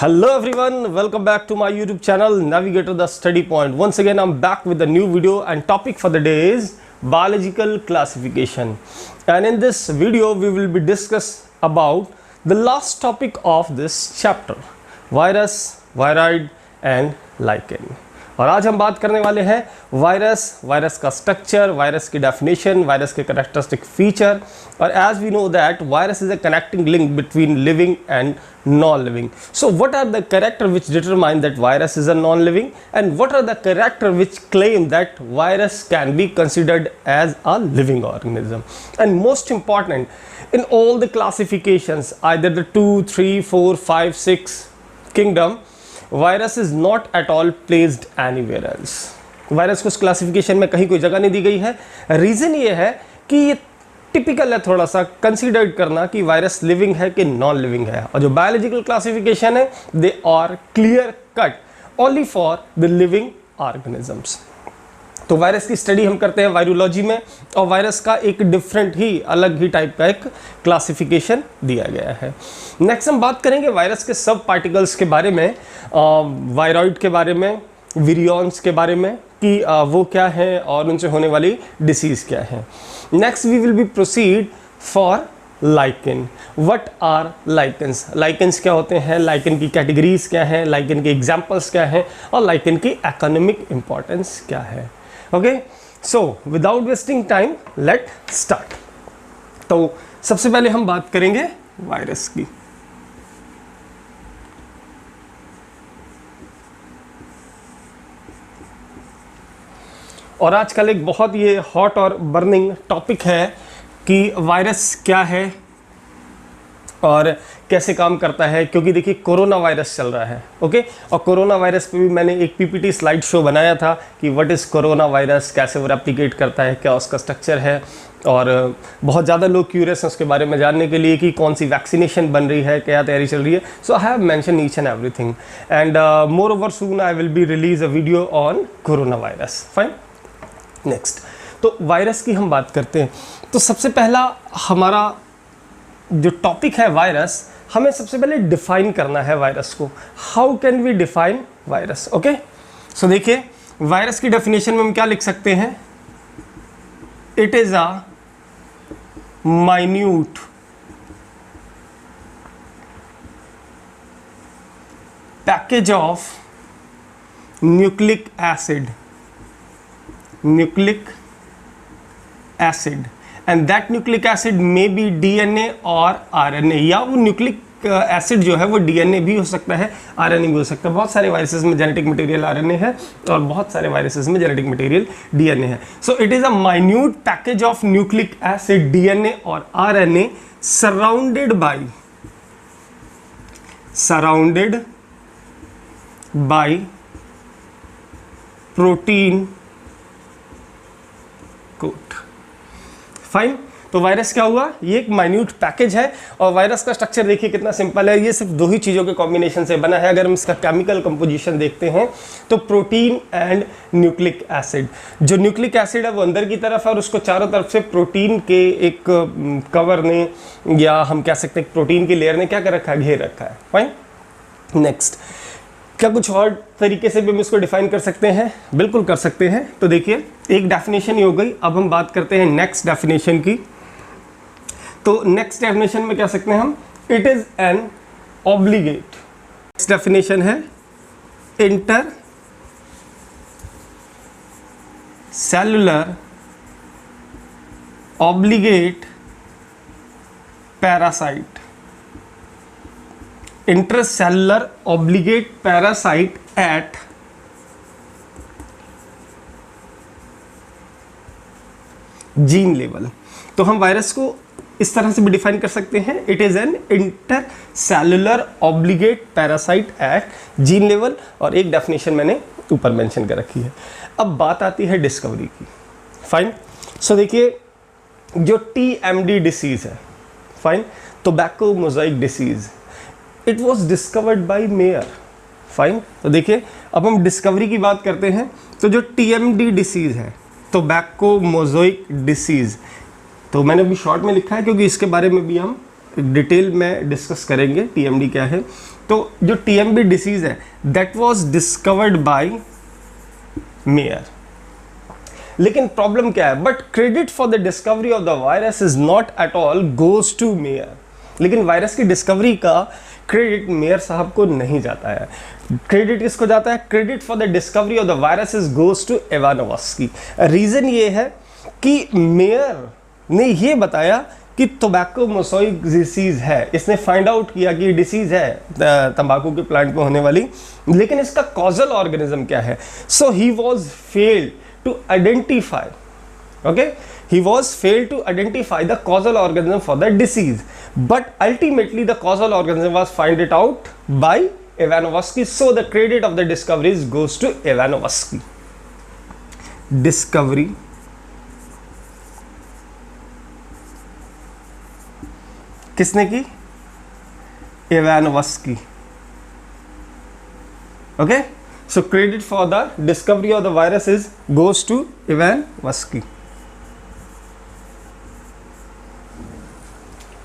Hello everyone, welcome back to my YouTube channel Navigator the Study Point. Once again I'm back with a new video and topic for the day is biological classification. And in this video we will be discuss about the last topic of this chapter, virus, viroid and lichen. और आज हम बात करने वाले हैं virus का structure, virus की definition, virus के कैरेक्टरिस्टिक फीचर. और as we know that virus is a connecting link between living and non living. So what are the character which determine that virus is a non living and what are the character which claim that virus can be considered as a living organism. And most important, in all the classifications, either the 2, 3, 4, 5, 6 kingdom, virus is not at all placed anywhere else. Virus को उस classification में कहीं कोई जगह नहीं दी गई है. Reason ये है कि ये टिपिकल है थोड़ा सा कंसिडर्ड करना कि वायरस लिविंग है कि नॉन लिविंग है. और जो बायोलॉजिकल क्लासिफिकेशन है they are clear cut only for the living organisms. तो वायरस की स्टडी हम करते हैं वायरोलॉजी में और वायरस का एक डिफरेंट ही अलग ही टाइप का एक क्लासिफिकेशन दिया गया है. नेक्स्ट हम बात करेंगे वायरस के सब पार्टिकल्स के बारे में, वायरॉइड के बारे में, विरियॉन्स के बारे में कि वो क्या है और उनसे होने वाली डिसीज़ क्या है. Next we will be proceed for lichen. What are lichens, lichens क्या होते हैं, लाइकेन की कैटेगरीज क्या हैं, लाइकेन के एग्जाम्पल्स क्या हैं और लाइकेन की इकोनॉमिक इंपॉर्टेंस क्या है. Okay, so without wasting time let start. तो सबसे पहले हम बात करेंगे वायरस की. और आजकल एक बहुत ये हॉट और बर्निंग टॉपिक है कि वायरस क्या है और कैसे काम करता है, क्योंकि देखिए कोरोना वायरस चल रहा है. ओके, और कोरोना वायरस पे भी मैंने एक पीपीटी स्लाइड शो बनाया था कि व्हाट इज़ कोरोना वायरस, कैसे वो रेप्लिकेट करता है, क्या उसका स्ट्रक्चर है. और बहुत ज़्यादा लोग क्यूरियस हैं उसके बारे में जानने के लिए कि कौन सी वैक्सीनेशन बन रही है, क्या तैयारी चल रही है. So I have mention each and everything and moreover soon I will be release a video on corona virus. Fine. Next, तो वायरस की हम बात करते हैं. तो सबसे पहला हमारा जो टॉपिक है वायरस, हमें सबसे पहले डिफाइन करना है वायरस को. How can we define virus. Okay, so देखिए वायरस की डेफिनेशन में हम क्या लिख सकते हैं. It is a minute package of nucleic acid and that nucleic acid may be DNA और RNA, या वो न्यूक्लिक एसिड जो है वो DNA भी हो सकता है, RNA भी हो सकता है. बहुत सारे वायरसेस में जेनेटिक मटेरियल RNA है और बहुत सारे वायरसेस में जेनेटिक मटेरियल DNA है. So it is a minute package of nucleic acid DNA और RNA surrounded by protein coat. Fine. तो वायरस क्या हुआ, ये एक माइन्यूट पैकेज है और वायरस का स्ट्रक्चर देखिए कितना सिंपल है. ये सिर्फ दो ही चीज़ों के कॉम्बिनेशन से बना है. अगर हम इसका केमिकल कंपोजिशन देखते हैं तो प्रोटीन एंड न्यूक्लिक एसिड. जो न्यूक्लिक एसिड है वो अंदर की तरफ है और उसको चारों तरफ से प्रोटीन के एक कवर ने, या हम कह सकते हैं प्रोटीन की लेयर ने क्या कर रखा है, घेर रखा है. फाइन. नेक्स्ट, क्या कुछ और तरीके से भी हम इसको डिफाइन कर सकते हैं? बिल्कुल कर सकते हैं. तो देखिए एक डेफिनेशन ही हो गई. अब हम बात करते हैं नेक्स्ट डेफिनेशन की. तो नेक्स्ट डेफिनेशन में क्या सकते हैं हम, it is an obligate. Next definition है inter cellular obligate parasite. Intercellular obligate parasite at gene level. तो हम वायरस को इस तरह से भी डिफाइन कर सकते हैं. It is an intercellular obligate parasite at gene level. और एक डेफिनेशन मैंने ऊपर मेंशन कर रखी है. अब बात आती है डिस्कवरी की. फाइन. सो देखिए जो TMD डिसीज है, fine, tobacco Mosaic disease, it was discovered by mayor. Fine. तो देखिए अब हम डिस्कवरी की बात करते हैं. तो जो TMD डिसीज है, टोबैको मोजाइक डिसीज, तो मैंने अभी शॉर्ट में लिखा है क्योंकि इसके बारे में भी हम डिटेल में डिस्कस करेंगे टीएमडी क्या है। तो जो टीएमडी डिसीज है that was discovered by Mayer. लेकिन प्रॉब्लम क्या है, but credit for the discovery of the virus is not at all goes to Mayer. लेकिन वायरस की डिस्कवरी का क्रेडिट मेयर साहब को नहीं जाता है। क्रेडिट किसको जाता है? Credit for the discovery of the virus is goes to Ivanovsky. Reason ये है कि मेयर ने ये बताया कि टोबैको मोसोइक डिसीज है, इसने फाइंड आउट किया कि डिसीज है तंबाकू के प्लांट में होने वाली, लेकिन इसका कॉजल ऑर्गेनिज्म क्या है? So he was failed to identify, okay, he was failed to identify the causal organism for the disease, but ultimately the causal organism was find it out by Ivanovsky, so the credit of the discoveries goes to Ivanovsky. Discovery किसने की? Ivanovsky. Okay, so credit for the discovery of the virus is goes to Ivanovsky.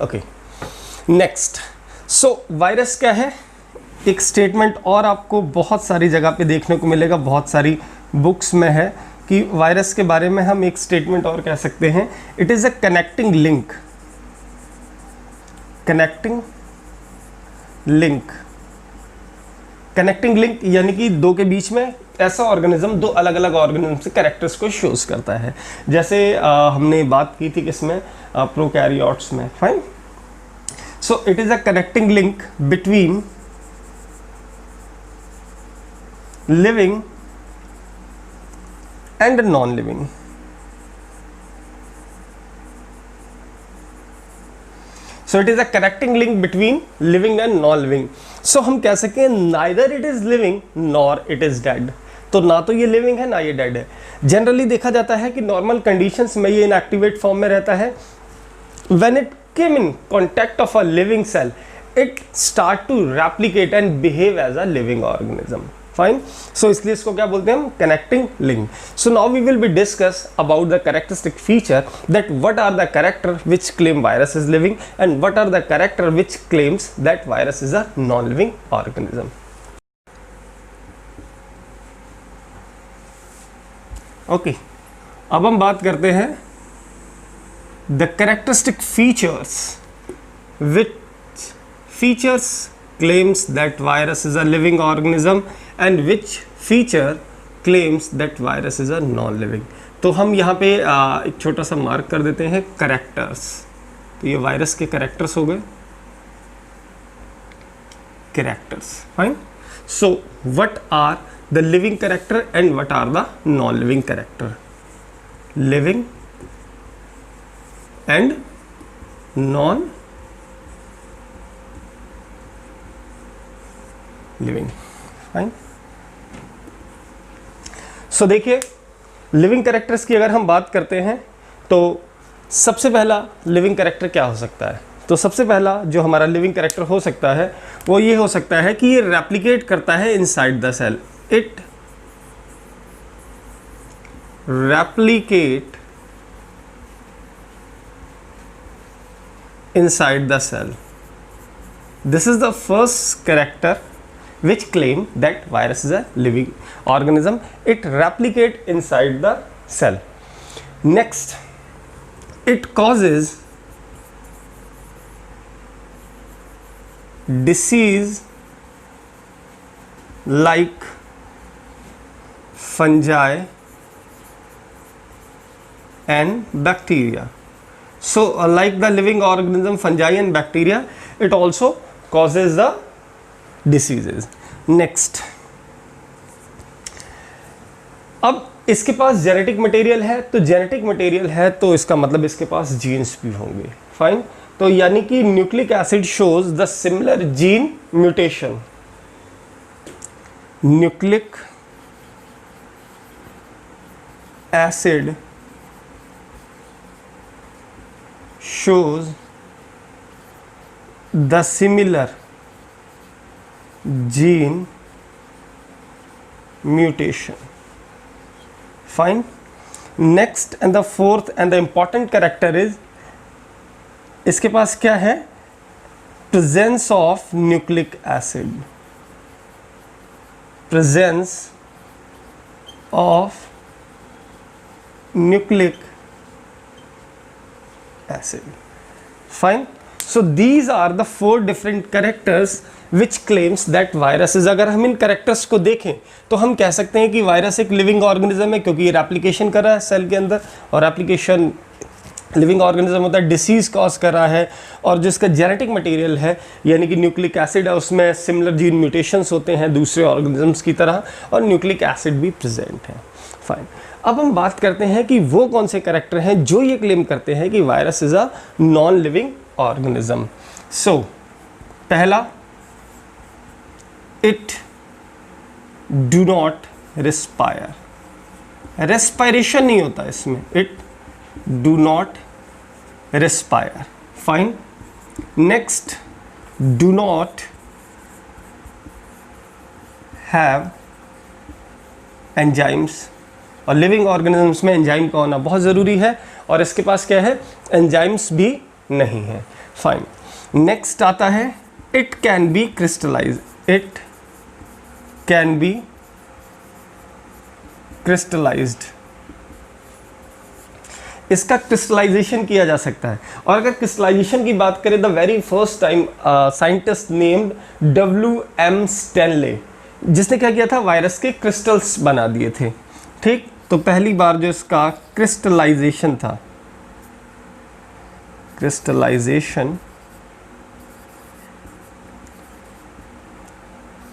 Okay, next. So virus क्या है? एक statement और आपको बहुत सारी जगह पे देखने को मिलेगा, बहुत सारी बुक्स में है कि वायरस के बारे में हम एक स्टेटमेंट और कह सकते हैं, it is a connecting link. Connecting link, connecting link यानी कि दो के बीच में ऐसा ऑर्गेनिज्म दो अलग अलग ऑर्गेनिज्म से कैरेक्टर्स को शोज करता है। जैसे हमने बात की थी किसमें? प्रोकैरियोट्स में। Fine. So it is a connecting link between living and non living. So it is a connecting link between living and non living. So हम कह सकते हैं neither it is living nor it is dead. तो ना तो ये living है ना ये डेड है। जनरली देखा जाता है कि नॉर्मल कंडीशंस में ये इनएक्टिवेट फॉर्म में रहता है। When it came in contact of a living cell it start to replicate and behave as a living organism. Fine. So इसलिए इसको क्या बोलते हैं हम? Connecting link. So now we will be discuss about the characteristic feature that what are the character which claim virus is living and what are the character which claims that virus is a non living organism. Okay, अब हम बात करते हैं the characteristic features which features claims that virus is a living organism and which feature claims that virus is a non-living। तो हम यहाँ पे एक छोटा सा मार्क कर देते हैं कैरेक्टर्स। तो ये वायरस के कैरेक्टर्स हो गए, characters. Fine. So what are the living character and what are the non living character? Living and non living. Fine. So देखिए, लिविंग कैरेक्टर्स की अगर हम बात करते हैं तो सबसे पहला लिविंग कैरेक्टर क्या हो सकता है? तो सबसे पहला जो हमारा लिविंग कैरेक्टर हो सकता है वो ये हो सकता है कि ये रेप्लिकेट करता है inside the cell. It replicate inside the cell. This is the first character which claim that virus is a living organism. It replicate inside the cell. Next, it causes disease like fungi and bacteria. So like the living organism fungi and bacteria, it also causes the diseases. Next, अब इसके पास genetic material है, तो genetic material है तो इसका मतलब इसके पास jeans भी होंगे। फाइन। तो यानी कि nucleic acid shows the similar gene mutation. Nucleic acid shows the similar gene mutation. Fine. Next and the fourth and the important character is इसके पास क्या है? presence of nucleic acid, presence of nucleic acid. Fine. So these are the 4 different characters which claims that virus is. अगर हम इन characters को देखें तो हम कह सकते हैं कि वायरस एक लिविंग ऑर्गेनिज्म है, क्योंकि ये रेप्लिकेशन कर रहा है सेल के अंदर, और रेप्लिकेशन लिविंग ऑर्गेनिज्म होता है, डिसीज़ कॉज कर रहा है, और जिसका जेनेटिक मटेरियल है यानी कि न्यूक्लिक एसिड है, उसमें सिमिलर जीन म्यूटेशंस होते हैं दूसरे ऑर्गेनिजम्स की तरह, और न्यूक्लिक एसिड भी प्रेजेंट है. फाइन. अब हम बात करते हैं कि वो कौन से कैरेक्टर हैं जो ये क्लेम करते हैं कि virus is a non living organism. So पहला, it do not respire. Respiration नहीं होता इसमें. It do not respire. Fine. Next, do not have enzymes. और लिविंग ऑर्गेनिजम्स में एंजाइम का होना बहुत ज़रूरी है, और इसके पास क्या है, एंजाइम्स भी नहीं है. फाइन. नेक्स्ट आता है, it can B crystallise. It can B crystallised. इसका क्रिस्टलाइजेशन किया जा सकता है. और अगर क्रिस्टलाइजेशन की बात करें, the very first time scientist named WM Stanley, जिसने क्या किया था, वायरस के क्रिस्टल्स बना दिए थे. ठीक. तो पहली बार जो इसका क्रिस्टलाइजेशन था, क्रिस्टलाइजेशन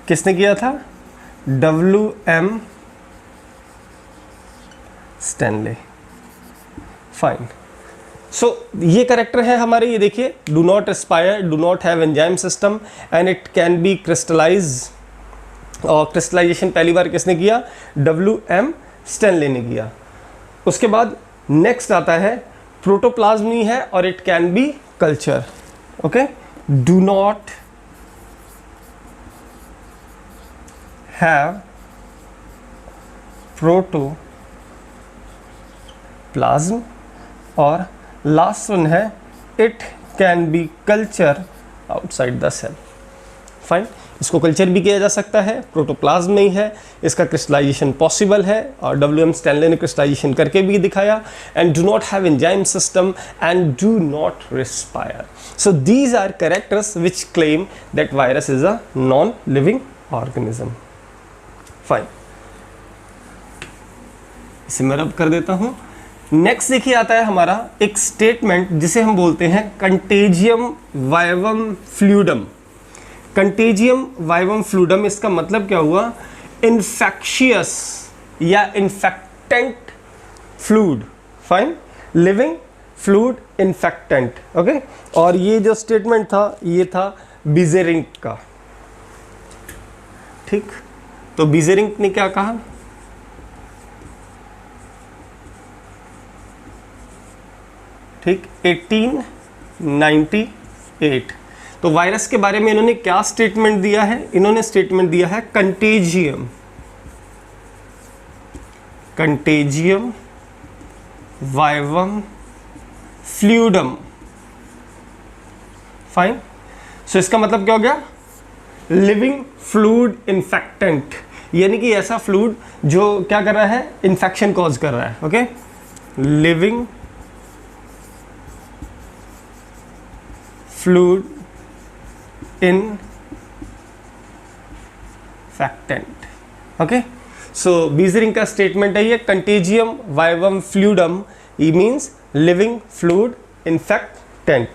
किसने किया था, WM स्टैनले. फाइन. सो ये करेक्टर है हमारे, ये देखिए, do not Aspire, do not have enzyme system, and it can B crystallise. और क्रिस्टलाइजेशन पहली बार किसने किया, WM स्टैनले ने किया. उसके बाद नेक्स्ट आता है, प्रोटोप्लाज्म नहीं है, और it can be culture. Okay. Do not have protoplasm. और लास्ट वन है, it can be culture outside the cell. Fine. इसको कल्चर भी किया जा सकता है, प्रोटोप्लाज्म नहीं है, इसका क्रिस्टलाइजेशन पॉसिबल है, और WM स्टैनले ने क्रिस्टलाइजेशन करके भी दिखाया. And do not have enzyme system and do not respire. So these are characters which claim that virus is a non living organism. Fine. इसे मैं रब कर देता हूं. नेक्स्ट देखिए आता है हमारा एक स्टेटमेंट जिसे हम बोलते हैं contagium vivum fluidum. Contagium vivum fluidum, इसका मतलब क्या हुआ, इन्फेक्शियस या infectant fluid. Fine. Living fluid infectant. Okay. और ये जो स्टेटमेंट था, ये था बीजेरिंग का. ठीक. तो बीजेरिंग ने क्या कहा, ठीक, 1898. तो वायरस के बारे में इन्होंने क्या स्टेटमेंट दिया है, इन्होंने स्टेटमेंट दिया है कंटेजियम वाइवम फ्लूइडम. फाइन. सो इसका मतलब क्या हो गया, लिविंग फ्लूइड इन्फेक्टेंट, यानी कि ऐसा फ्लूइड जो क्या कर रहा है, इन्फेक्शन कॉज कर रहा है. Okay. Living fluid infectant. Okay. So Beijerinck का स्टेटमेंट है ये, कंटेजियम वाइवम फ्लूइडम, ये means living fluid infectant.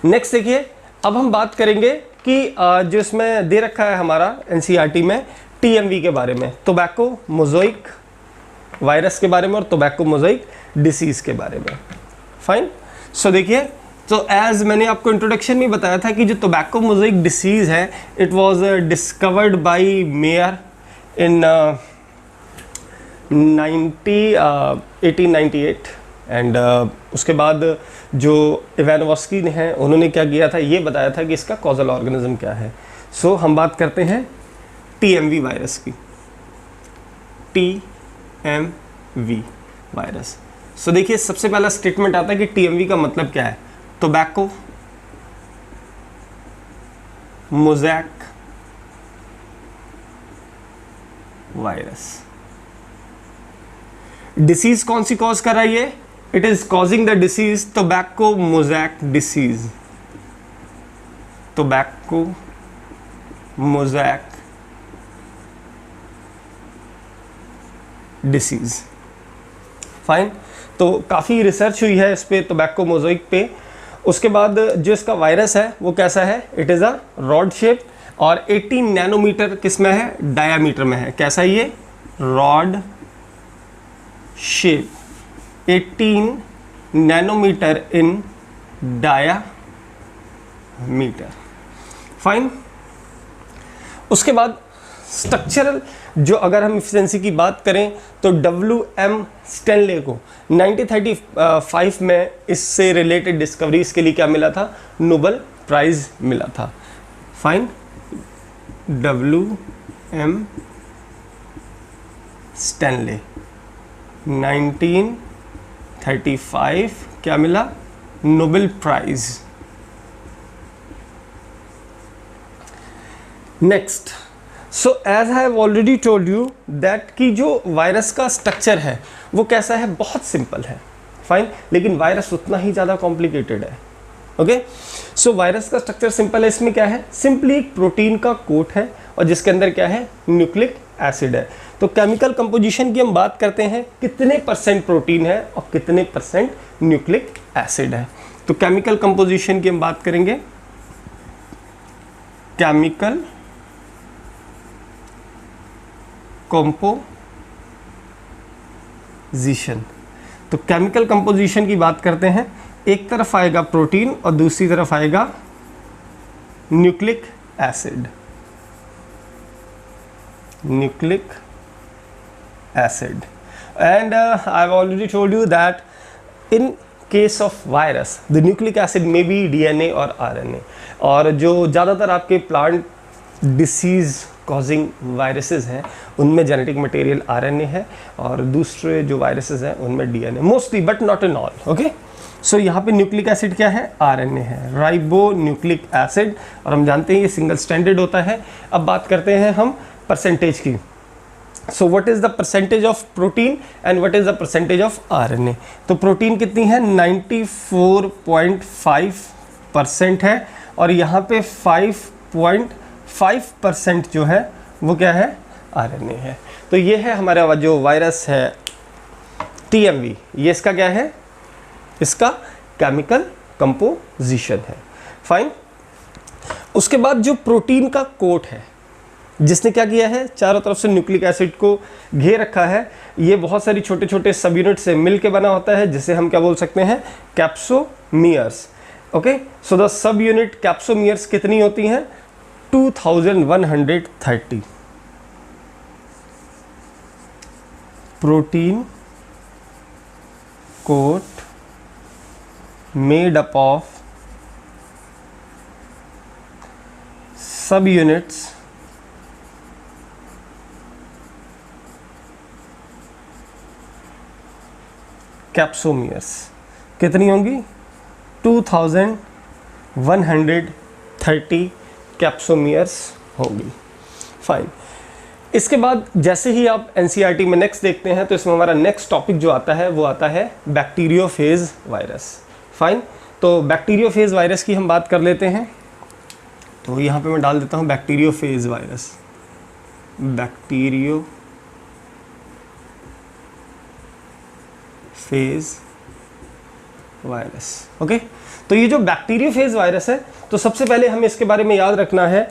Next देखिए, अब हम बात करेंगे कि जो इसमें दे रखा है हमारा NCERT में TMV के बारे में, टोबैको मोज़ाइक वायरस के बारे में और टोबैको मोज़ाइक डिसीज़ के बारे में. फाइन. सो देखिए, तो एज मैंने आपको इंट्रोडक्शन में बताया था कि जो टोबैको मोज़ाइक डिसीज़ है, it was discovered by mayor in 1898. And उसके बाद जो इवानोव्स्की ने हैं, उन्होंने क्या किया था, ये बताया था कि इसका कॉजल ऑर्गेनिज्म क्या है. सो हम बात करते हैं TMV वायरस की. TMV virus. सो देखिए, सबसे पहला स्टेटमेंट आता है कि TMV का मतलब क्या है, टोबैको मोज़ैक वायरस। डिसीज कौन सी कॉज कर रहा है ये? It is causing the disease tobacco mosaic disease, tobacco mosaic disease. Fine, तो काफ़ी रिसर्च हुई है इस पे, टोबैको मोज़ेक पे। उसके बाद जो इसका वायरस है वो कैसा है? It is a rod shape और 18 नैनोमीटर किस में है? डायामीटर में है। कैसा है ये? रॉड शेप, 18 नैनोमीटर इन डायामीटर। फाइन, उसके बाद स्ट्रक्चरल, जो अगर हम इफिशिएंसी की बात करें तो WM स्टैनले को 1935 में इससे रिलेटेड डिस्कवरीज के लिए क्या मिला था? नोबेल प्राइज मिला था। फाइन, WM स्टैनले 1935 क्या मिला? Nobel prize. Next, so as I have already told you that कि जो वायरस का स्ट्रक्चर है वो कैसा है? बहुत सिंपल है। फाइन, लेकिन वायरस उतना ही ज़्यादा कॉम्प्लिकेटेड है। ओके, सो वायरस का स्ट्रक्चर सिंपल है। इसमें क्या है? सिंपली एक प्रोटीन का कोट है और जिसके अंदर क्या है? न्यूक्लिक एसिड है। तो केमिकल कंपोजिशन की हम बात करते हैं, कितने परसेंट प्रोटीन है और कितने परसेंट न्यूक्लिक एसिड है। तो केमिकल कंपोजिशन की हम बात करेंगे, केमिकल कंपोजिशन। तो केमिकल कंपोजिशन की बात करते हैं, एक तरफ आएगा प्रोटीन और दूसरी तरफ आएगा nucleic acid, nucleic acid. And I have already told you that in case of virus the nucleic acid may be DNA और RNA। और जो ज़्यादातर आपके प्लांट डिसीज़ कॉजिंग वायरसेस हैं उनमें जेनेटिक मटेरियल RNA है और दूसरे जो वायरसेस हैं उनमें DNA, mostly but not in all. Okay, so यहाँ पे न्यूक्लिक एसिड क्या है? RNA है, राइबो न्यूक्लिक एसिड। और हम जानते हैं ये सिंगल स्ट्रैंडेड होता है। अब बात करते हैं हम परसेंटेज की। So what is the percentage of protein and what is the percentage of RNA? तो प्रोटीन कितनी है? 94.5% है और यहाँ पे 5.5% जो है वो क्या है? RNA है। तो ये है हमारा जो वायरस है TMV, ये इसका क्या है? इसका केमिकल कंपोजिशन है। फाइन, उसके बाद जो प्रोटीन का कोट है जिसने क्या किया है? चारों तरफ से न्यूक्लिक एसिड को घेर रखा है। ये बहुत सारी छोटे छोटे सब यूनिट से मिलके बना होता है जिसे हम क्या बोल सकते हैं? Capsomeres. Okay, so the sub unit capsomeres कितनी होती हैं? 2130। Protein coat made up of sub units capsomeres कितनी होंगी? 2130 कैप्सोमियर्स होगी। फाइन, इसके बाद जैसे ही आप NCERT में नेक्स्ट देखते हैं तो इसमें हमारा नेक्स्ट टॉपिक जो आता है वो आता है बैक्टीरियोफेज वायरस। फाइन, तो बैक्टीरियोफेज वायरस की हम बात कर लेते हैं। तो यहाँ पे मैं डाल देता हूँ bacteriophage virus, bacteriophage virus. Okay, तो ये जो बैक्टीरियोफेज वायरस है तो सबसे पहले हमें इसके बारे में याद रखना है,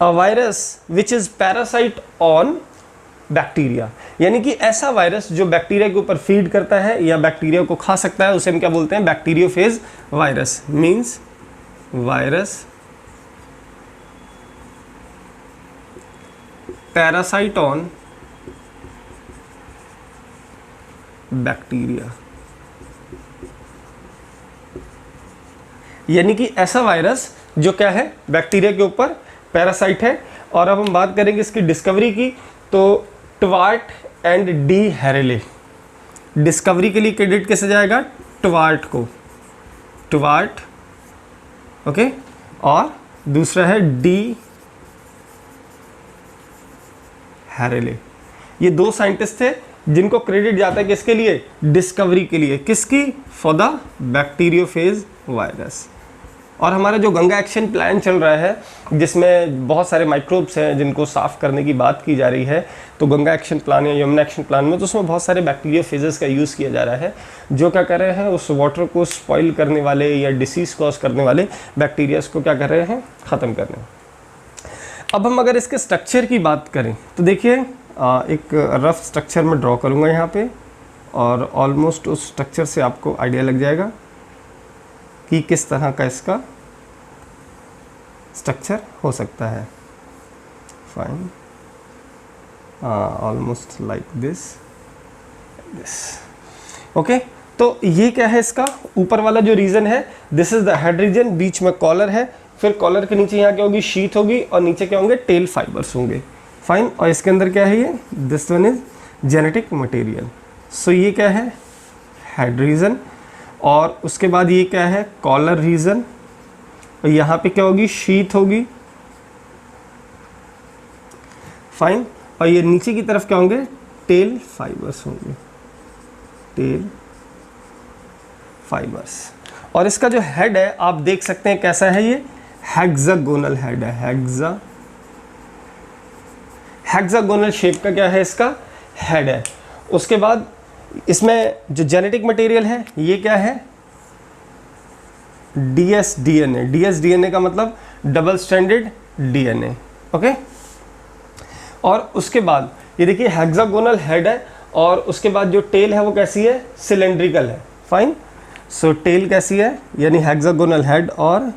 a virus which is parasite on bacteria, यानी कि ऐसा वायरस जो बैक्टीरिया के ऊपर फीड करता है या बैक्टीरिया को खा सकता है उसे हम क्या बोलते हैं? Bacteriophage virus. Means virus parasite on bacteria, यानी कि ऐसा वायरस जो क्या है? बैक्टीरिया के ऊपर पैरासाइट है। और अब हम बात करेंगे इसकी डिस्कवरी की, तो ट्वार्ट एंड डी हैरेले। डिस्कवरी के लिए क्रेडिट कैसे जाएगा? ट्वार्ट को, ट्वार्ट, ओके, और दूसरा है डी हैरेले। ये दो साइंटिस्ट थे जिनको क्रेडिट जाता है किसके लिए, डिस्कवरी के लिए, किसकी, फॉर द बैक्टीरियोफेज वायरस। और हमारा जो गंगा एक्शन प्लान चल रहा है जिसमें बहुत सारे माइक्रोब्स हैं जिनको साफ़ करने की बात की जा रही है, तो गंगा एक्शन प्लान या यमुना एक्शन प्लान में तो उसमें बहुत सारे बैक्टीरियोफेजेस का यूज़ किया जा रहा है जो क्या कर रहे हैं, उस वाटर को स्पॉइल करने वाले या डिसीज़ कॉज करने वाले बैक्टीरियाज को क्या कर रहे हैं, ख़त्म कर रहे हैं। अब हम अगर इसके स्ट्रक्चर की बात करें तो देखिए एक रफ स्ट्रक्चर में ड्रॉ करूँगा यहाँ पे, और ऑलमोस्ट उस स्ट्रक्चर से आपको आइडिया लग जाएगा कि किस तरह का इसका स्ट्रक्चर हो सकता है। Fine, almost like this. Okay, तो ये क्या है, इसका ऊपर वाला जो रीजन है this is the head region, बीच में कॉलर है, फिर कॉलर के नीचे यहाँ क्या होगी, शीथ होगी, और नीचे क्या होंगे, टेल फाइबर्स होंगे। फाइन, और इसके अंदर क्या है, ये this one is genetic material. So ये क्या है, हेड रीजन, और उसके बाद ये क्या है, कॉलर रीजन, और यहाँ पे क्या होगी, शीथ होगी। फाइन, और ये नीचे की तरफ क्या होंगे, टेल फाइबर्स होंगे, टेल फाइबर्स। और इसका जो हेड है आप देख सकते हैं कैसा है, ये हेक्सागोनल हेड है, हेक्सागोनल शेप का क्या है, इसका हेड है। उसके बाद इसमें जो जेनेटिक मटेरियल है ये क्या है, dsDNA। dsDNA का मतलब डबल स्ट्रैंडेड डीएनए। ओके, और उसके बाद ये देखिए हेक्सागोनल हेड है, और उसके बाद जो टेल है वो कैसी है, सिलेंड्रिकल है। फाइन, सो टेल कैसी है, यानी हेक्सागोनल हेड और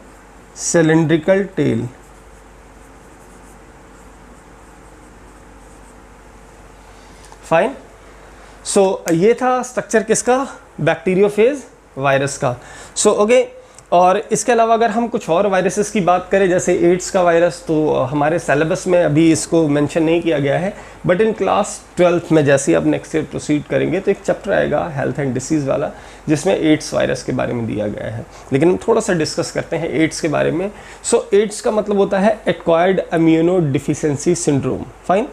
सिलेंड्रिकल टेल। फाइन, सो ये था स्ट्रक्चर किसका, बैक्टीरियोफेज वायरस का। सो ओके, और इसके अलावा अगर हम कुछ और वायरसेस की बात करें जैसे एड्स का वायरस, तो हमारे सिलेबस में अभी इसको मेंशन नहीं किया गया है, बट इन क्लास 12th में जैसे ही आप नेक्स्ट ईयर प्रोसीड करेंगे तो एक चैप्टर आएगा हेल्थ एंड डिसीज़ वाला जिसमें एड्स वायरस के बारे में दिया गया है। लेकिन हम थोड़ा सा डिस्कस करते हैं एड्स के बारे में। सो एड्स का मतलब होता है acquired immuno deficiency syndrome. Fine,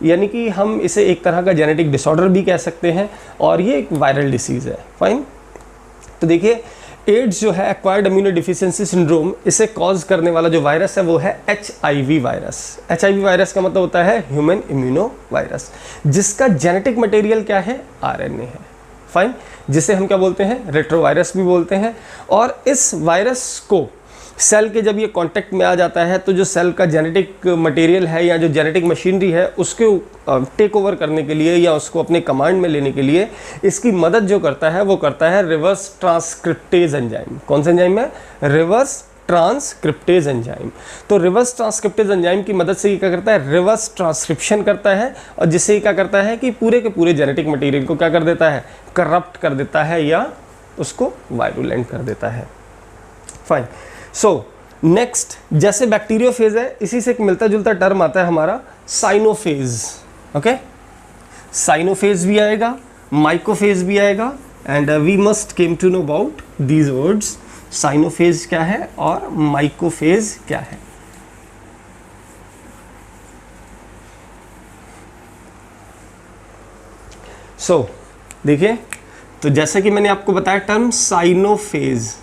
यानी कि हम इसे एक तरह का जेनेटिक डिसऑर्डर भी कह सकते हैं, और ये एक वायरल डिसीज़ है। फाइन, तो देखिए एड्स जो है एक्वायर्ड इम्यूनो डिफिशियंसी सिंड्रोम, इसे कॉज करने वाला जो वायरस है वो है HIV वायरस। HIV वायरस का मतलब होता है ह्यूमन इम्यूनो वायरस, जिसका जेनेटिक मटेरियल क्या है, RNA है। फाइन, जिसे हम क्या बोलते हैं, रेट्रोवायरस भी बोलते हैं। और इस वायरस को सेल के जब ये कांटेक्ट में आ जाता है तो जो सेल का जेनेटिक मटेरियल है या जो जेनेटिक मशीनरी है उसके टेक ओवर करने के लिए या उसको अपने कमांड में लेने के लिए इसकी मदद जो करता है वो करता है रिवर्स ट्रांसक्रिप्टेज एंजाइम। कौन सा एंजाइम है, रिवर्स ट्रांसक्रिप्टेज एंजाइम। तो रिवर्स ट्रांसक्रिप्टेज एंजाइम की मदद से ये क्या करता है, रिवर्स ट्रांसक्रिप्शन करता है, और जिससे ये क्या करता है कि पूरे के पूरे जेनेटिक मटेरियल को क्या कर देता है, करप्ट कर देता है या उसको वायरुलेंट कर देता है। फाइन, सो नेक्स्ट जैसे बैक्टीरियोफेज है इसी से एक मिलता जुलता टर्म आता है हमारा साइनोफेज। ओके, साइनोफेज भी आएगा, माइकोफेज भी आएगा, and we must came to know about these words. Cyanophage क्या है और माइकोफेज क्या है। सो देखिए, तो जैसा कि मैंने आपको बताया टर्म साइनोफेज,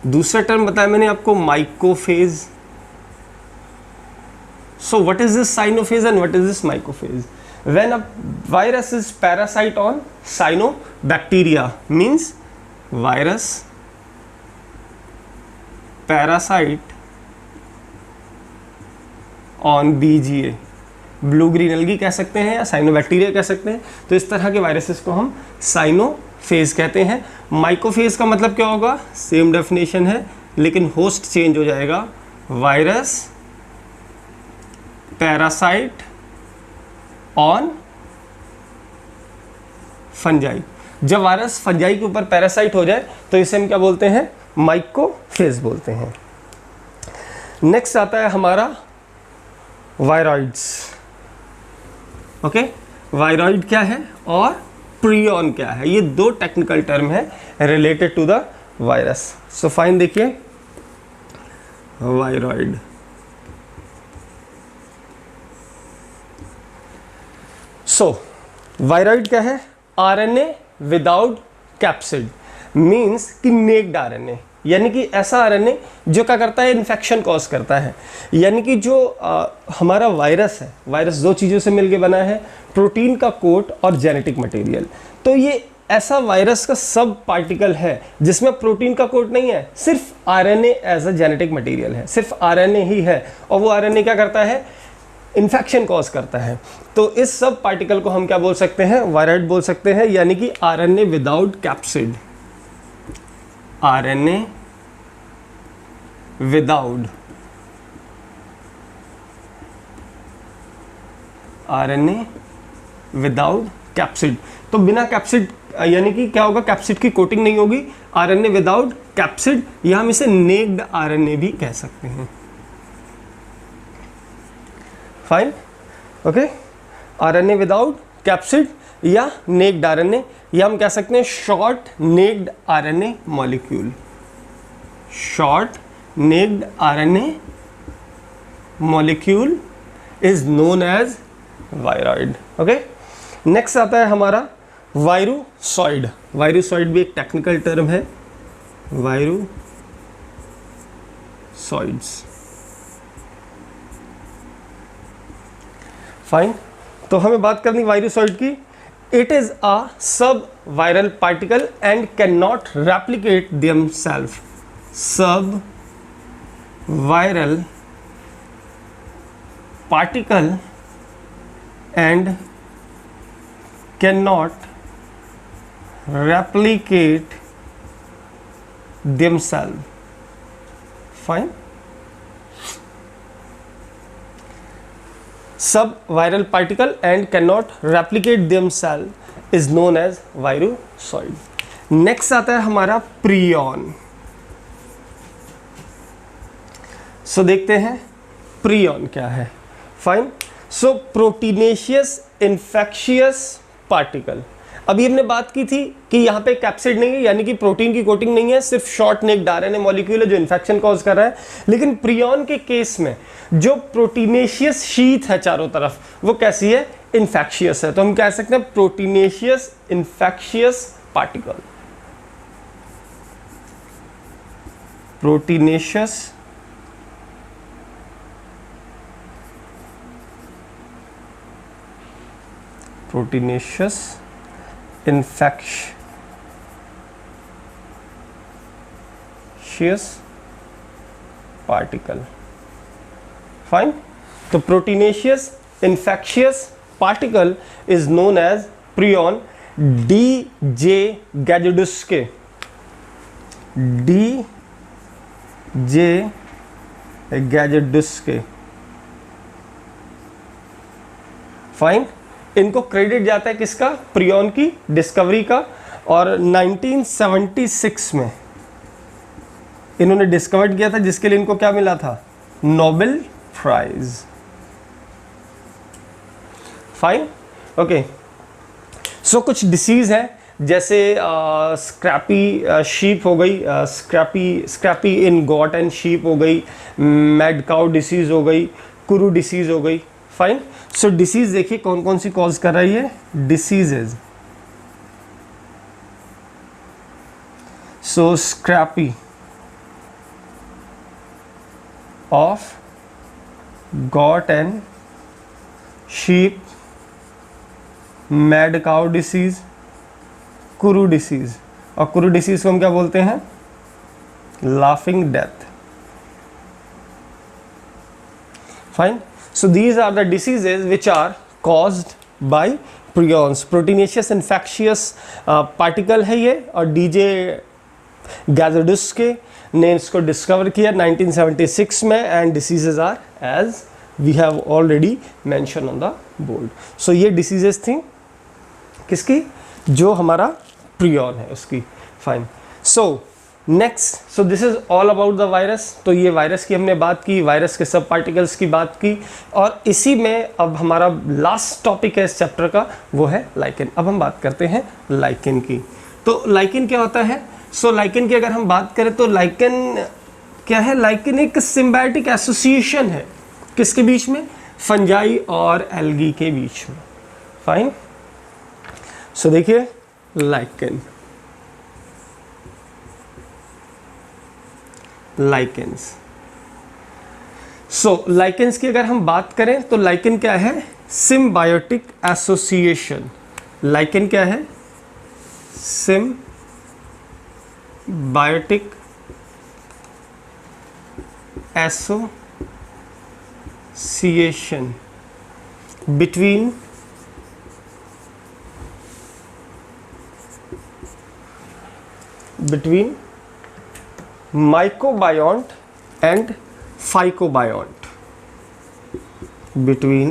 दूसरा टर्म बताया मैंने आपको mycophage. So what is this cyanophage and what is this mycophage? When a virus is parasite on cyanobacteria means virus parasite on BGA, blue green algae कह सकते हैं या साइनोबैक्टीरिया कह सकते हैं। तो इस तरह के वायरसेस को हम साइनोफेज कहते हैं। माइकोफेज का मतलब क्या होगा, सेम डेफिनेशन है लेकिन होस्ट चेंज हो जाएगा, वायरस पैरासाइट ऑन फंजाई। जब वायरस फंजाई के ऊपर पैरासाइट हो जाए तो इसे हम क्या बोलते हैं, माइकोफेज बोलते हैं। नेक्स्ट आता है हमारा वायरॉइड्स। ओके, वायरॉइड क्या है और प्रियॉन क्या है, ये दो टेक्निकल टर्म है related to the virus. So fine, देखिए वायरॉइड। सो वायरॉइड क्या है? आरएनए विदाउट कैप्सिड, मीन्स कि नेक्ड आरएनए, यानी कि ऐसा आरएनए जो क्या करता है? इन्फेक्शन कॉज करता है। यानी कि जो हमारा वायरस है, वायरस दो चीज़ों से मिलकर बना है, प्रोटीन का कोट और जेनेटिक मटेरियल। तो ये ऐसा वायरस का सब पार्टिकल है जिसमें प्रोटीन का कोट नहीं है, सिर्फ RNA as a genetic material है, सिर्फ आरएनए ही है। और वो आरएनए क्या करता है? इन्फेक्शन कॉज करता है। तो इस सब पार्टिकल को हम क्या बोल सकते हैं? वायरॉइड बोल सकते हैं, यानी कि RNA without capsid, RNA without, RNA without capsid. तो बिना कैप्सिड, यानी कि क्या होगा? कैप्सिड की कोटिंग नहीं होगी, आरएनए विदाउट कैप्सिड, या हम इसे नेक्ड आरएनए भी कह सकते हैं। Fine, okay. RNA without capsid या नेक्ड आरएनए, या हम कह सकते हैं short naked RNA molecule, short naked RNA molecule is known as viroid. Okay, next आता है हमारा वायरोसॉइड। वायरोसॉइड भी एक टेक्निकल टर्म है, वायरोसॉइड्स। फाइन, तो हमें बात करनी वायरोसॉइड की। It is a sub viral particle and can not replicate themselves, sub viral particle and cannot replicate themselves. Fine. Sub viral particle and cannot replicate themselves is known as virusoid. Next आता है हमारा prion. So देखते हैं prion क्या है. Fine. So proteinaceous infectious particle. अभी हमने बात की थी कि यहाँ पे कैप्सिड नहीं है, यानी कि प्रोटीन की कोटिंग नहीं है, सिर्फ शॉर्ट नेक्ड आरएनए मॉलिक्यूल है जो इन्फेक्शन कॉज कर रहा है। लेकिन प्रियॉन के केस में जो प्रोटीनेशियस शीथ है चारों तरफ, वो कैसी है? इन्फेक्शियस है। तो हम कह सकते हैं proteinaceous infectious particle, proteinaceous proteinaceous infectious particle. Fine. तो proteinaceous infectious particle is known as prion. D.J. Gajdusky, D.J. Gajdusky. Fine, इनको क्रेडिट जाता है किसका? प्रियॉन की डिस्कवरी का। और 1976 में इन्होंने डिस्कवर किया था, जिसके लिए इनको क्या मिला था? Nobel prize. Fine, okay. So कुछ डिसीज है, जैसे स्क्रैपी शीप हो गई, scrapie in goat and sheep हो गई, मैड काउ डिसीज हो गई, कुरू डिसीज हो गई। फाइन, सो डिसीज देखिए कौन कौन सी कॉज कर रही है diseases. So scrapie of goat and sheep, mad cow disease, kuru disease. और कुरू डिसीज को हम क्या बोलते हैं? Laughing death. Fine, so these are the diseases which are caused by prions. Proteinaceous infectious particle है ये, और डीजे गैजेडुस्की ने इसको डिस्कवर किया 1976 में, and diseases are as we have already mention on the board. So ये डिसीजेज थी किसकी? जो हमारा प्रियॉन है उसकी। Fine, so next, so this is all about the virus. तो ये वायरस की हमने बात की, वायरस के सब पार्टिकल्स की बात की, और इसी में अब हमारा लास्ट टॉपिक है इस चैप्टर का, वो है लाइकेन। अब हम बात करते हैं लाइकेन की। तो लाइकेन क्या होता है? सो लाइकेन की अगर हम बात करें तो लाइकेन क्या है, लाइकेन एक सिम्बायोटिक एसोसिएशन है किसके बीच में, फंजाई और एल्गी के बीच में। फाइन, सो देखिए लाइकेन, लाइकेंस। सो लाइकेंस की अगर हम बात करें तो लाइकेन क्या है, सिम्बायोटिक एसोसिएशन। लाइकेन क्या है, symbiotic association between mycobiont and phycobiont, between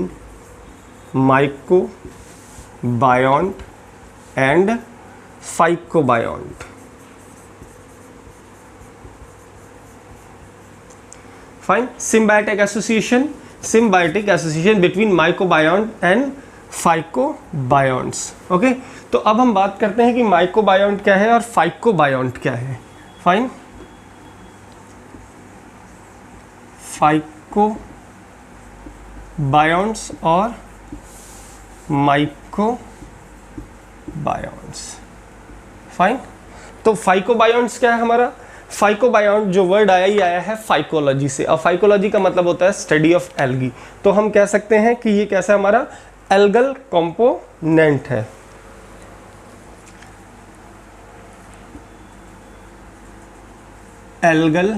mycobiont and phycobiont। Fine, symbiotic association between mycobiont and phycobionts। Okay, तो अब हम बात करते हैं कि mycobiont क्या है और phycobiont क्या है। फाइन, phycobionts और mycobionts। फाइन, तो phycobionts क्या है हमारा, फाइकोबायोंट जो वर्ड आया ही आया है फाइकोलॉजी से, और फाइकोलॉजी का मतलब होता है स्टडी ऑफ एल्गी। तो हम कह सकते हैं कि ये कैसा हमारा एल्गल कंपोनेंट है। Algal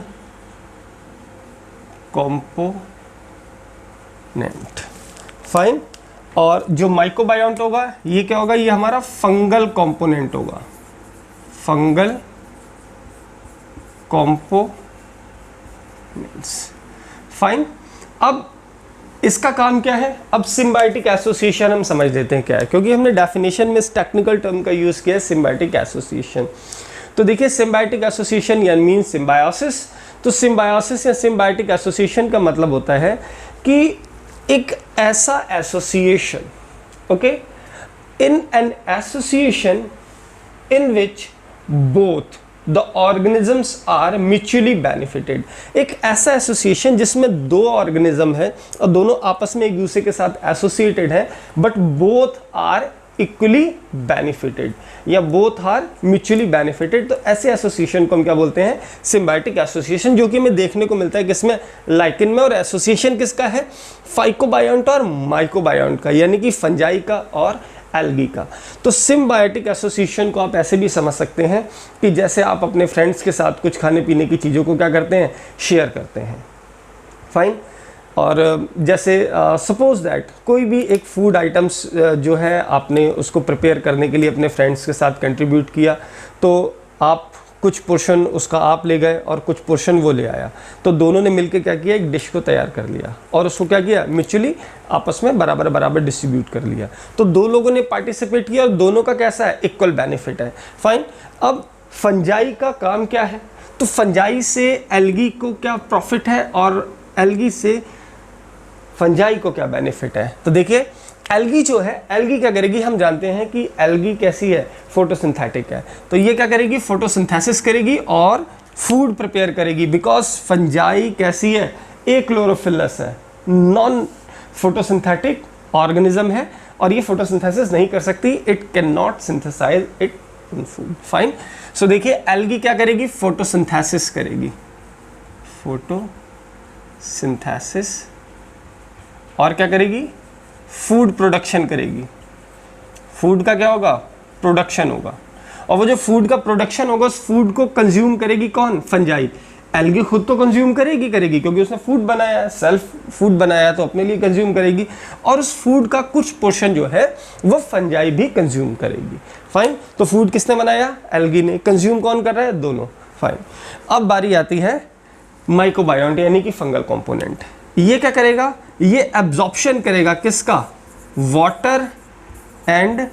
component. फाइन, और जो माइकोबायोंट होगा ये क्या होगा, ये हमारा फंगल कंपोनेंट होगा, फंगल कंपोनेंट्स। फाइन, अब इसका काम क्या है, अब सिम्बायोटिक एसोसिएशन हम समझ लेते हैं क्या है, क्योंकि हमने डेफिनेशन में इस टेक्निकल टर्म का यूज किया है सिम्बायोटिक एसोसिएशन। तो देखिए सिम्बायोटिक एसोसिएशन यानी मीन सिम्बायोसिस। तो सिम्बायोसिस या सिम्बायोटिक एसोसिएशन का मतलब होता है कि एक ऐसा association, okay, in an association in which both the organisms are mutually benefited. एक ऐसा एसोसिएशन जिसमें दो ऑर्गेनिज्म है और दोनों आपस में एक दूसरे के साथ एसोसिएटेड है, but both are equally benefited या बोथ आर म्यूचुअली बेनिफिटेड। तो ऐसे एसोसिएशन को हम क्या बोलते हैं, सिम्बायोटिक एसोसिएशन, जो कि हमें देखने को मिलता है किसमें, लाइकेन में। और एसोसिएशन किसका है, फाइकोबायोंट और माइकोबायोंट का, यानी कि फंजाई का और एल्गी का। तो सिम्बायोटिक एसोसिएशन को आप ऐसे भी समझ सकते हैं कि जैसे आप अपने फ्रेंड्स के साथ कुछ खाने पीने की चीज़ों को क्या करते हैं, शेयर करते हैं। फाइन, और जैसे सपोज दैट कोई भी एक फूड आइटम्स जो है आपने उसको प्रिपेयर करने के लिए अपने फ्रेंड्स के साथ कंट्रीब्यूट किया, तो आप कुछ पोर्शन उसका आप ले गए और कुछ पोर्शन वो ले आया, तो दोनों ने मिलकर क्या किया, एक डिश को तैयार कर लिया और उसको क्या किया, म्यूचुअली आपस में बराबर बराबर डिस्ट्रीब्यूट कर लिया। तो दो लोगों ने पार्टिसिपेट किया और दोनों का कैसा है, इक्वल बेनिफिट है। फाइन, अब फंजाई का काम क्या है, तो फंजाई से एल्गी को क्या प्रॉफिट है और एल्गी से फंजाई को क्या बेनिफिट है। तो देखिए एल्गी जो है, एल्गी क्या करेगी, हम जानते हैं कि एल्गी कैसी है, फोटोसिंथेटिक है। तो ये क्या करेगी, फोटोसिंथेसिस करेगी और फूड प्रिपेयर करेगी, बिकॉज फंजाई कैसी है, ए क्लोरोफिलस है, नॉन फोटोसिंथेटिक ऑर्गेनिज्म है और ये फोटोसिंथेसिस नहीं कर सकती, it can not synthesize it in food. Fine, so देखिए एल्गी क्या करेगी, फोटोसिंथेसिस करेगी, फोटोसिंथेसिस, और क्या करेगी, फूड प्रोडक्शन करेगी। फूड का क्या होगा, प्रोडक्शन होगा, और वो जो फूड का प्रोडक्शन होगा उस फूड को कंज्यूम करेगी कौन, फंजाई। एल्गी खुद तो कंज्यूम करेगी क्योंकि उसने फूड बनाया है, सेल्फ फूड बनाया है, तो अपने लिए कंज्यूम करेगी, और उस फूड का कुछ पोर्शन जो है वो फंजाई भी कंज्यूम करेगी। फाइन, तो फूड किसने बनाया, एल्गी ने, कंज्यूम कौन कर रहा है, दोनों। फाइन, अब बारी आती है माइकोबायोंट यानी कि फंगल कंपोनेंट। ये क्या करेगा, ये एब्जॉर्प्शन करेगा किसका, वाटर एंड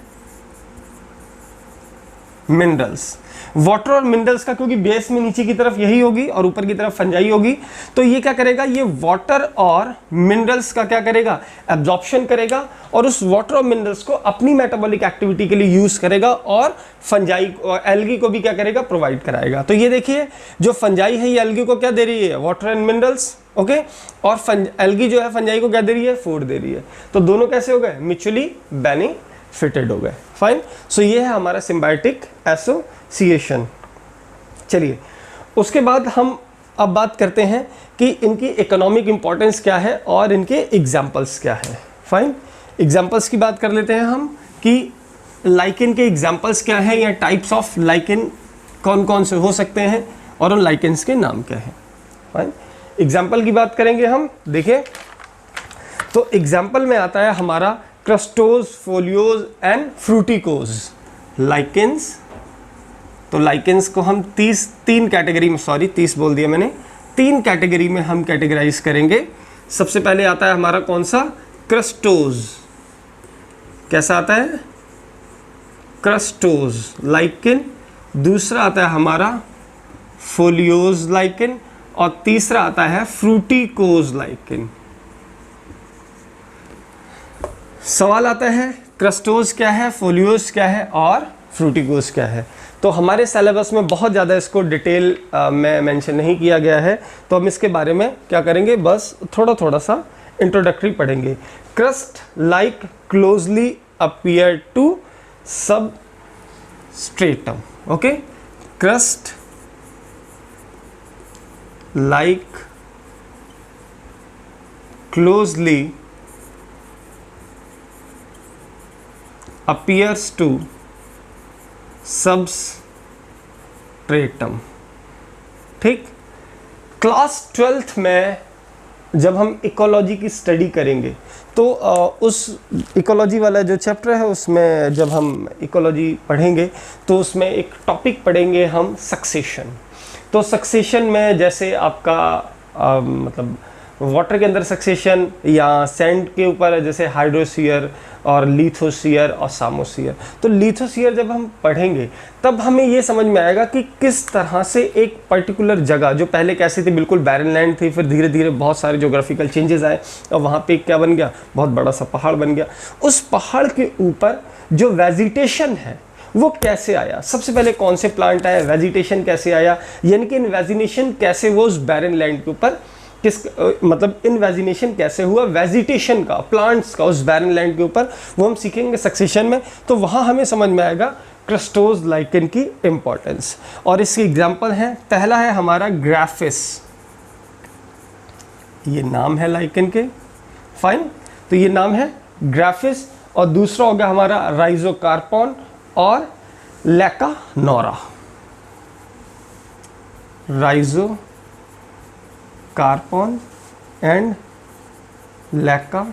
मिनरल्स। वाटर और मिनरल्स का क्योंकि बेस में नीचे की तरफ यही होगी और ऊपर की तरफ फंजाई होगी, तो ये क्या करेगा, ये वाटर और मिनरल्स का क्या करेगा, एब्जॉर्प्शन करेगा और उस वाटर और मिनरल्स को अपनी मेटाबॉलिक एक्टिविटी के लिए यूज करेगा और फंजाई और एल्गी को भी क्या करेगा, प्रोवाइड कराएगा। तो ये देखिए जो फंजाई है ये एल्गी को क्या दे रही है, वाटर एंड मिनरल्स, ओके, और एल्गी जो है फंजाई को क्या दे रही है, फूड दे रही है। तो दोनों कैसे हो गए, म्यूचुअली बेनिफिटेड हो गए। फाइन, सो ये है हमारा सिम्बायोटिक एसोसिएशन। चलिए उसके बाद हम अब बात करते हैं कि इनकी इकोनॉमिक इंपॉर्टेंस क्या है और इनके एग्जाम्पल्स क्या है। फाइन, एग्जाम्पल्स की बात कर लेते हैं हम कि लाइकेन के एग्जाम्पल्स क्या हैं या टाइप्स ऑफ लाइकेन कौन कौन से हो सकते हैं और उन लाइकेन्स के नाम क्या हैं। फाइन, एग्जाम्पल की बात करेंगे हम। देखिए तो एग्जाम्पल में आता है हमारा क्रस्टोज, फोलियोज एंड फ्रूटिकोज लाइकेन्स। तो लाइकेन्स को हम 3 कैटेगरी में, सॉरी 30 बोल दिया मैंने, 3 कैटेगरी में हम कैटेगराइज करेंगे। सबसे पहले आता है हमारा कौन सा, क्रस्टोज। कैसा आता है, क्रस्टोज लाइकेन। दूसरा आता है हमारा फोलियोज लाइकेन और तीसरा आता है फ्रूटिकोज लाइकेन। सवाल आता है क्रस्टोज क्या है, फोलियोज क्या है और फ्रूटिकोज क्या है। तो हमारे सिलेबस में बहुत ज़्यादा इसको डिटेल में मेंशन नहीं किया गया है, तो हम इसके बारे में क्या करेंगे, बस थोड़ा थोड़ा सा इंट्रोडक्टरी पढ़ेंगे। Crust like closely appear to substratum, okay, crust like closely appears to substratum। ठीक, क्लास 12th में जब हम इकोलॉजी की स्टडी करेंगे तो उस इकोलॉजी वाला जो चैप्टर है उसमें जब हम इकोलॉजी पढ़ेंगे तो उसमें एक टॉपिक पढ़ेंगे हम सक्सेशन। तो सक्सेशन में जैसे आपका मतलब वाटर के अंदर सक्सेशन या सैंड के ऊपर जैसे हाइड्रोस्फीयर और लिथोस्फीयर और सामोस्फीयर। तो लिथोस्फीयर जब हम पढ़ेंगे तब हमें ये समझ में आएगा कि किस तरह से एक पर्टिकुलर जगह जो पहले कैसी थी, बिल्कुल बैरन लैंड थी, फिर धीरे धीरे बहुत सारे जोग्राफिकल चेंजेस आए और वहाँ पे क्या बन गया, बहुत बड़ा सा पहाड़ बन गया। उस पहाड़ के ऊपर जो वेजिटेशन है वो कैसे आया, सबसे पहले कौन से प्लांट आया, वेजिटेशन कैसे आया, यानी कि इन्वेजिनेशन कैसे वो उस बैरन लैंड के ऊपर किस मतलब इन्वेजिनेशन कैसे हुआ वेजिटेशन का, प्लांट्स का उस बैरन लैंड के ऊपर, वो हम सीखेंगे सक्सेशन में। तो वहाँ हमें समझ में आएगा क्रस्टोज लाइकेन की इंपॉर्टेंस। और इसके एग्जाम्पल हैं, पहला है हमारा ग्राफिस, ये नाम है लाइकेन के। फाइन, तो ये नाम है ग्राफिस। और दूसरा हो गया हमारा राइजोकार्पॉन और लैकानोरा, राइजो कार्पॉन एंड लैकानोरा।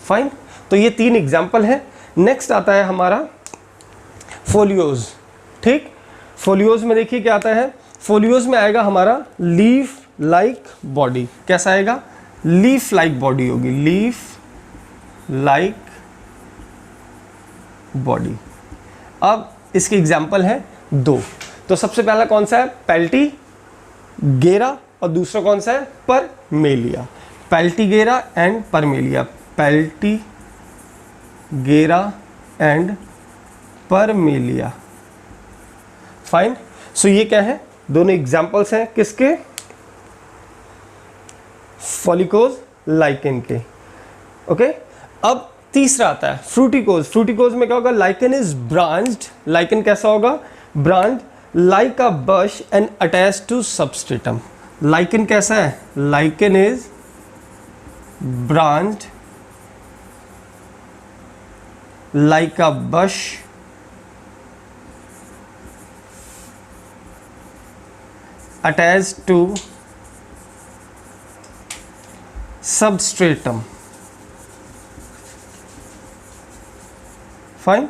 फाइन, तो ये 3 एग्जाम्पल है। नेक्स्ट आता है हमारा फोलियोज। ठीक, फोलियोज में देखिए क्या आता है, फोलियोज में आएगा हमारा लीफ लाइक बॉडी। कैसा आएगा, लीफ लाइक बॉडी होगी, लीफ लाइक बॉडी। अब इसके एग्जाम्पल है 2। तो सबसे पहला कौन सा है, पेल्टी गेरा, और दूसरा कौन सा है, परमेलिया। पेल्टीगेरा एंड परमेलिया, पेल्टीगेरा एंड परमेलिया। फाइन, सो ये क्या है, दोनों एग्जाम्पल्स हैं किसके, फॉलिकोज लाइकेन के। ओके, अब तीसरा आता है फ्रूटिकोज। फ्रूटिकोज में क्या होगा, लाइकेन इज ब्रांच्ड, लाइकेन कैसा होगा, branch like a bush and attached to substratum। Lichen कैसा है, lichen is branched like a bush attached to substratum। फाइन,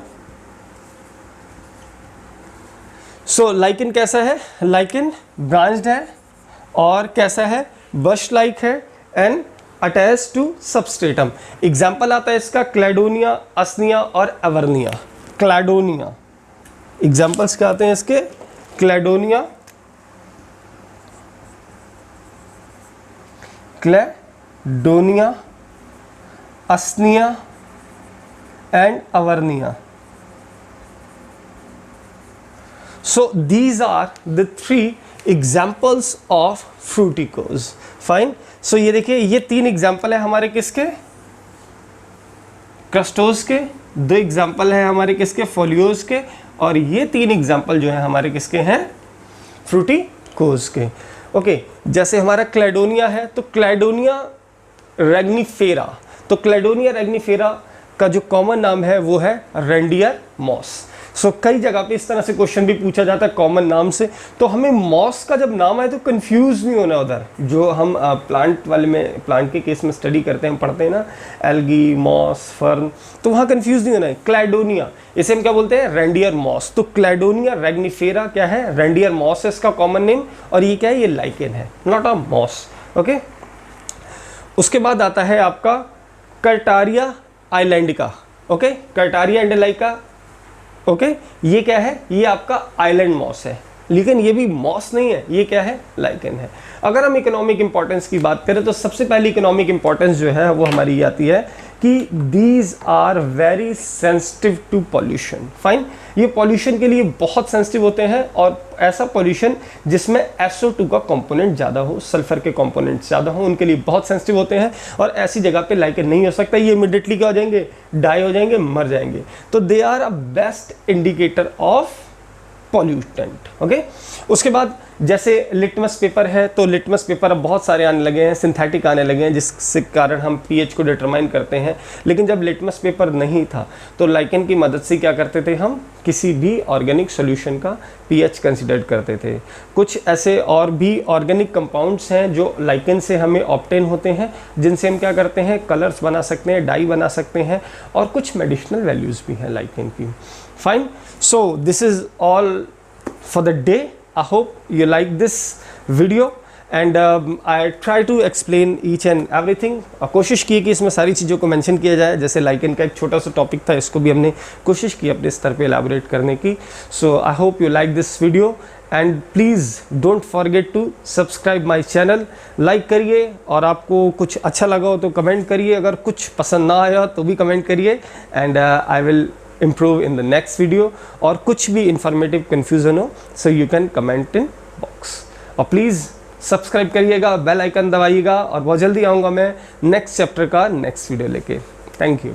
सो लाइकेन कैसा है, लाइकेन ब्रांच्ड है और कैसा है, बश लाइक है and attach to substratum. Example आता है इसका क्लेडोनिया, असनिया और एवर्निया। क्लैडोनिया। एग्जाम्पल्स क्या आते हैं इसके? क्लैडोनिया, क्लैडोनिया, असनिया and अवर्निया। So these are the 3 examples of fruticose. Fine. So ये देखिए, ये 3 एग्जाम्पल है हमारे किसके? क्रस्टोज के। 2 एग्जाम्पल है हमारे किसके? फोलियोज के। और ये 3 एग्जाम्पल जो है हमारे किसके हैं? फ्रूटिकोज के। ओके, जैसे हमारा क्लैडोनिया है तो क्लैडोनिया रेग्निफेरा। तो क्लैडोनिया रेग्निफेरा का जो कॉमन नाम है वो है रेंडियर मॉस। सो कई जगह पे इस तरह से क्वेश्चन भी पूछा जाता है कॉमन नाम से, तो हमें मॉस का जब नाम आए तो कंफ्यूज नहीं होना। उधर जो हम प्लांट वाले में, प्लांट के केस में स्टडी करते हैं, हम पढ़ते हैं ना एल्गी, मॉस, फर्न, तो वहाँ कंफ्यूज नहीं होना है। क्लैडोनिया, इसे हम क्या बोलते हैं? Reindeer moss. तो क्लैडोनिया रेग्निफेरा क्या है? रेंडियर मॉस है इसका कॉमन नेम। और ये क्या है? ये लाइकेन है, नॉट अ मॉस। ओके, उसके बाद आता है आपका कर्टारिया आइलैंडिका। ओके, कर्टारिया इंडिलाइका। ओके, ये क्या है? ये आपका आइलैंड मॉस है, लेकिन ये भी मॉस नहीं है, ये क्या है? लाइकेन है। अगर हम इकोनॉमिक इंपॉर्टेंस की बात करें तो सबसे पहली इकोनॉमिक इंपॉर्टेंस जो है वो हमारी आती है कि these are very sensitive to pollution. Fine, ये पॉल्यूशन के लिए बहुत सेंसिटिव होते हैं, और ऐसा पॉल्यूशन जिसमें SO2 का कंपोनेंट ज़्यादा हो, सल्फर के कंपोनेंट ज़्यादा हो, उनके लिए बहुत सेंसिटिव होते हैं। और ऐसी जगह पे लाइकेन नहीं हो सकता, ये इमिडिएटली क्या हो जाएंगे? डाई हो जाएंगे, मर जाएंगे। तो they are a best indicator of pollutant. Okay, उसके बाद जैसे लिटमस पेपर है, तो लिटमस पेपर अब बहुत सारे आने लगे हैं, सिंथेटिक आने लगे हैं, जिससे कारण हम पीएच को डिटरमाइन करते हैं। लेकिन जब लिटमस पेपर नहीं था तो लाइकेन की मदद से क्या करते थे? हम किसी भी ऑर्गेनिक सॉल्यूशन का पीएच कंसीडर करते थे। कुछ ऐसे और भी ऑर्गेनिक कंपाउंड्स हैं जो लाइकेन से हमें ऑब्टेन होते हैं, जिनसे हम क्या करते हैं? कलर्स बना सकते हैं, डाई बना सकते हैं, और कुछ मेडिसिनल वैल्यूज़ भी हैं लाइकेन की। Fine, so this is all for the day. I hope you like this video and I try to explain each and everything. कोशिश की कि इसमें सारी चीज़ों को मेंशन किया जाए। जैसे लाइकेन का एक छोटा सा टॉपिक था, इसको भी हमने कोशिश की अपने स्तर पे एलैबोरेट करने की। So I hope you like this video and please don't forget to subscribe my channel. Like करिए, और आपको कुछ अच्छा लगा हो तो कमेंट करिए, अगर कुछ पसंद ना आया तो भी कमेंट करिए, and I will improve in the next video। और कुछ भी informative confusion हो so you can comment in box। और प्लीज़ सब्सक्राइब करिएगा, बेल आइकन दबाइएगा, और बहुत जल्दी आऊँगा मैं नेक्स्ट चैप्टर का नेक्स्ट वीडियो लेके। Thank you.